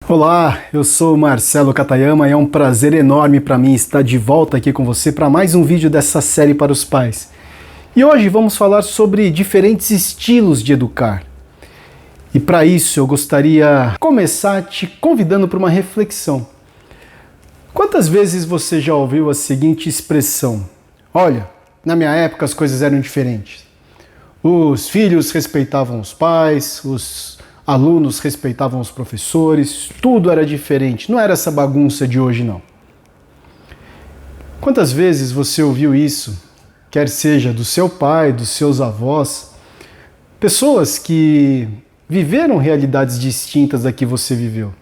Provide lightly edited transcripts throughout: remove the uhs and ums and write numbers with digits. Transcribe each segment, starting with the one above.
Olá, eu sou o Marcelo Katayama e é um prazer enorme para mim estar de volta aqui com você para mais um vídeo dessa série para os pais. E hoje vamos falar sobre diferentes estilos de educar. E para isso eu gostaria de começar te convidando para uma reflexão. Quantas vezes você já ouviu a seguinte expressão? Olha, na minha época as coisas eram diferentes. Os filhos respeitavam os pais, os alunos respeitavam os professores, tudo era diferente, não era essa bagunça de hoje não. Quantas vezes você ouviu isso, quer seja do seu pai, dos seus avós, pessoas que viveram realidades distintas da que você viveu.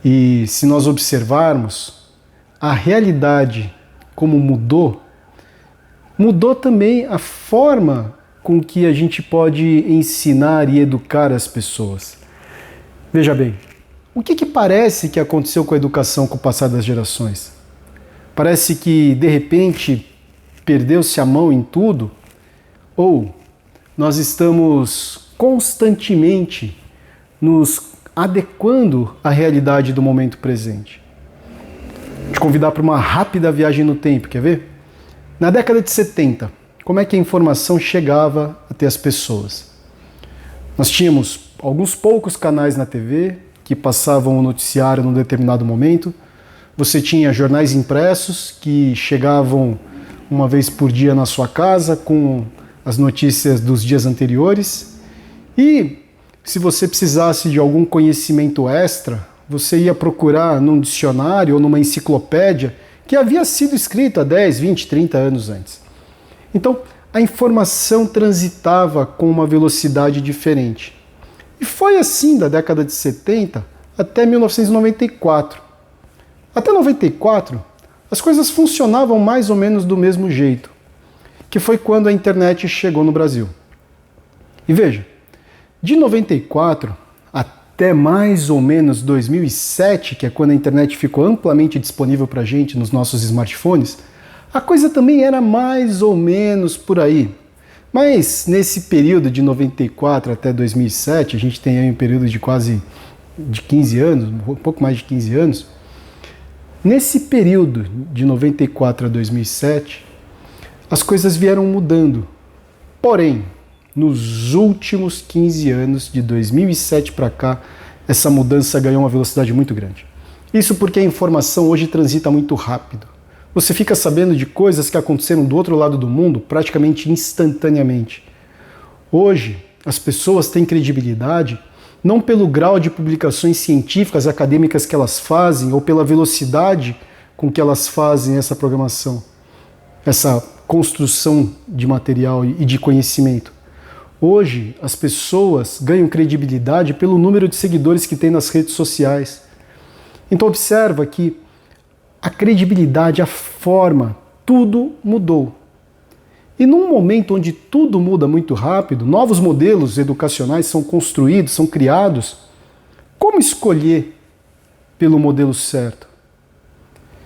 E se nós observarmos, a realidade como mudou também a forma com que a gente pode ensinar e educar as pessoas. Veja bem, o que parece que aconteceu com a educação com o passar das gerações? Parece que, de repente, perdeu-se a mão em tudo? Ou nós estamos constantemente nos adequando à realidade do momento presente? Vou te convidar para uma rápida viagem no tempo, quer ver? Na década de 70, como é que a informação chegava até as pessoas? Nós tínhamos alguns poucos canais na TV que passavam o noticiário num determinado momento. Você tinha jornais impressos que chegavam uma vez por dia na sua casa com as notícias dos dias anteriores. E se você precisasse de algum conhecimento extra, você ia procurar num dicionário ou numa enciclopédia que havia sido escrito há 10, 20, 30 anos antes. Então, a informação transitava com uma velocidade diferente. E foi assim da década de 70 até 1994. Até 94, as coisas funcionavam mais ou menos do mesmo jeito, que foi quando a internet chegou no Brasil. E veja, de 94 até mais ou menos 2007, que é quando a internet ficou amplamente disponível para a gente nos nossos smartphones, a coisa também era mais ou menos por aí. Mas nesse período de 94 até 2007, a gente tem aí um período de quase 15 anos, um pouco mais de 15 anos. Nesse período de 94 a 2007, as coisas vieram mudando. Porém, nos últimos 15 anos, de 2007 para cá, essa mudança ganhou uma velocidade muito grande. Isso porque a informação hoje transita muito rápido. Você fica sabendo de coisas que aconteceram do outro lado do mundo praticamente instantaneamente. Hoje, as pessoas têm credibilidade não pelo grau de publicações científicas, acadêmicas que elas fazem ou pela velocidade com que elas fazem essa programação, essa construção de material e de conhecimento. Hoje, as pessoas ganham credibilidade pelo número de seguidores que têm nas redes sociais. Então observa que a credibilidade, a forma, tudo mudou. E num momento onde tudo muda muito rápido, novos modelos educacionais são construídos, são criados, como escolher pelo modelo certo?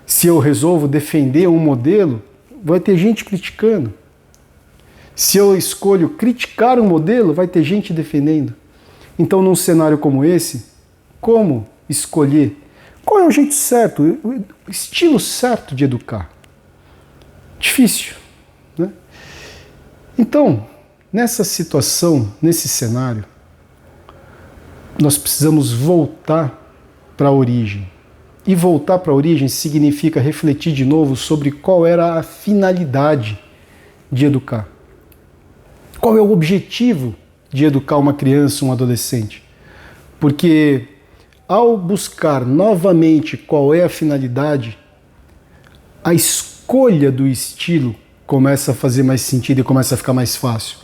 Se eu resolvo defender um modelo, vai ter gente criticando. Se eu escolho criticar um modelo, vai ter gente defendendo. Então, num cenário como esse, como escolher? Qual é o jeito certo, o estilo certo de educar? Difícil, né? Então, nessa situação, nesse cenário, nós precisamos voltar para a origem. E voltar para a origem significa refletir de novo sobre qual era a finalidade de educar. Qual é o objetivo de educar uma criança, um adolescente? Porque ao buscar novamente qual é a finalidade, a escolha do estilo começa a fazer mais sentido e começa a ficar mais fácil.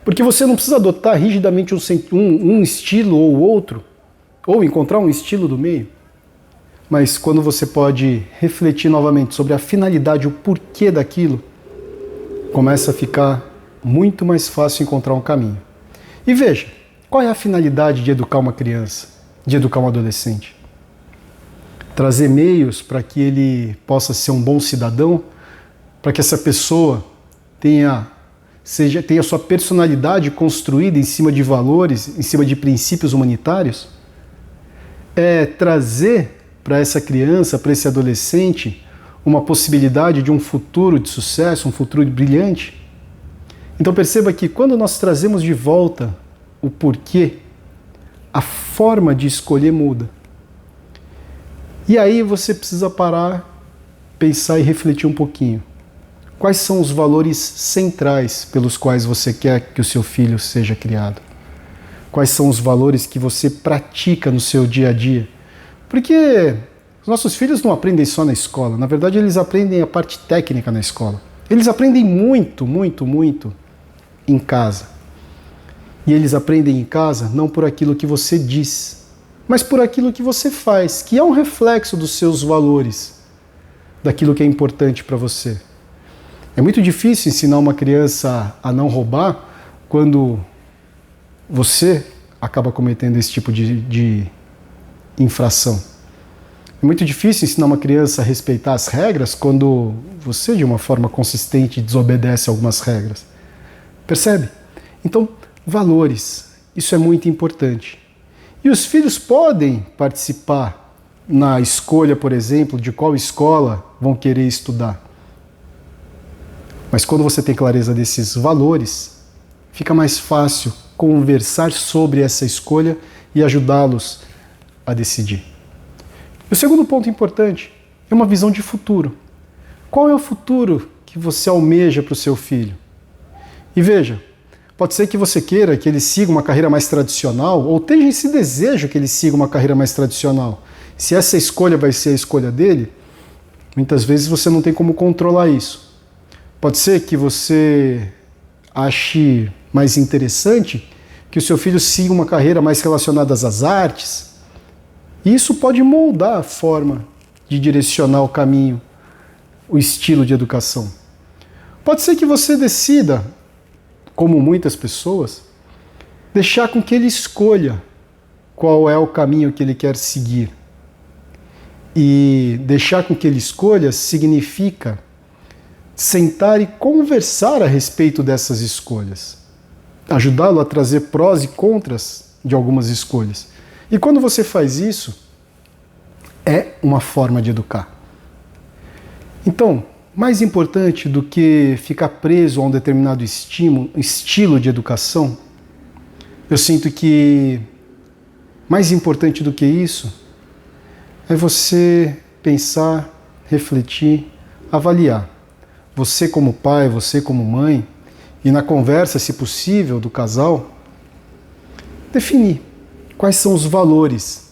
Porque você não precisa adotar rigidamente um estilo ou outro, ou encontrar um estilo do meio. Mas quando você pode refletir novamente sobre a finalidade, o porquê daquilo, começa a ficar muito mais fácil encontrar um caminho. E veja, qual é a finalidade de educar uma criança? De educar um adolescente? Trazer meios para que ele possa ser um bom cidadão, para que essa pessoa tenha sua personalidade construída em cima de valores, em cima de princípios humanitários? é trazer para essa criança, para esse adolescente, uma possibilidade de um futuro de sucesso, um futuro brilhante. Então perceba que quando nós trazemos de volta o porquê, a forma de escolher muda. E aí você precisa parar, pensar e refletir um pouquinho. Quais são os valores centrais pelos quais você quer que o seu filho seja criado? Quais são os valores que você pratica no seu dia a dia? Porque os nossos filhos não aprendem só na escola. Na verdade, eles aprendem a parte técnica na escola. Eles aprendem muito, muito, muito em casa. E eles aprendem em casa não por aquilo que você diz, mas por aquilo que você faz, que é um reflexo dos seus valores, daquilo que é importante para você. É muito difícil ensinar uma criança a não roubar quando você acaba cometendo esse tipo de infração. É muito difícil ensinar uma criança a respeitar as regras quando você, de uma forma consistente, desobedece algumas regras. Percebe? Então, valores. Isso é muito importante. E os filhos podem participar na escolha, por exemplo, de qual escola vão querer estudar. Mas quando você tem clareza desses valores, fica mais fácil conversar sobre essa escolha e ajudá-los a decidir. O segundo ponto importante é uma visão de futuro. Qual é o futuro que você almeja para o seu filho? E veja, pode ser que você queira que ele siga uma carreira mais tradicional, ou tenha esse desejo que ele siga uma carreira mais tradicional. Se essa escolha vai ser a escolha dele, muitas vezes você não tem como controlar isso. Pode ser que você ache mais interessante que o seu filho siga uma carreira mais relacionada às artes. E isso pode moldar a forma de direcionar o caminho, o estilo de educação. Pode ser que você decida, como muitas pessoas, deixar com que ele escolha qual é o caminho que ele quer seguir. E deixar com que ele escolha significa sentar e conversar a respeito dessas escolhas. Ajudá-lo a trazer prós e contras de algumas escolhas. E quando você faz isso, é uma forma de educar. Então, mais importante do que ficar preso a um determinado estilo de educação, eu sinto que mais importante do que isso é você pensar, refletir, avaliar. Você como pai, você como mãe, e na conversa, se possível, do casal, definir quais são os valores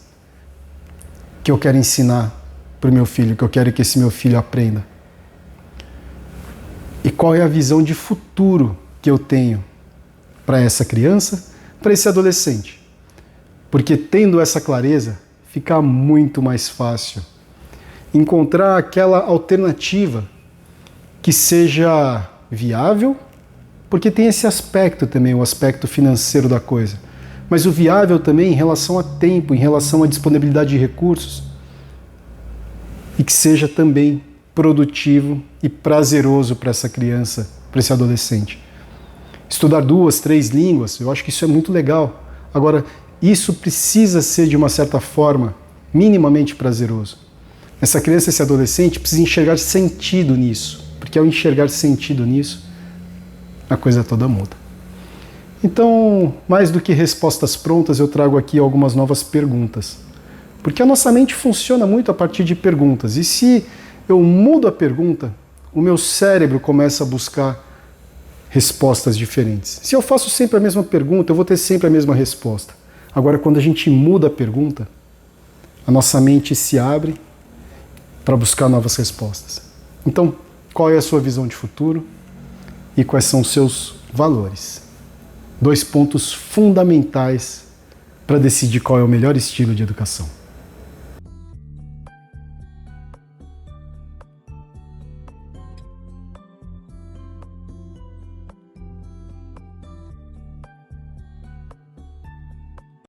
que eu quero ensinar para o meu filho, que eu quero que esse meu filho aprenda. E qual é a visão de futuro que eu tenho para essa criança, para esse adolescente. Porque tendo essa clareza, fica muito mais fácil encontrar aquela alternativa que seja viável, porque tem esse aspecto também, o aspecto financeiro da coisa. Mas o viável também em relação a tempo, em relação à disponibilidade de recursos, e que seja também produtivo e prazeroso para essa criança, para esse adolescente. Estudar 2, 3 línguas, eu acho que isso é muito legal. Agora, isso precisa ser, de uma certa forma, minimamente prazeroso. Essa criança, esse adolescente, precisa enxergar sentido nisso, porque ao enxergar sentido nisso, a coisa toda muda. Então, mais do que respostas prontas, eu trago aqui algumas novas perguntas. Porque a nossa mente funciona muito a partir de perguntas. E se eu mudo a pergunta, o meu cérebro começa a buscar respostas diferentes. Se eu faço sempre a mesma pergunta, eu vou ter sempre a mesma resposta. Agora, quando a gente muda a pergunta, a nossa mente se abre para buscar novas respostas. Então, qual é a sua visão de futuro e quais são os seus valores? 2 pontos fundamentais para decidir qual é o melhor estilo de educação.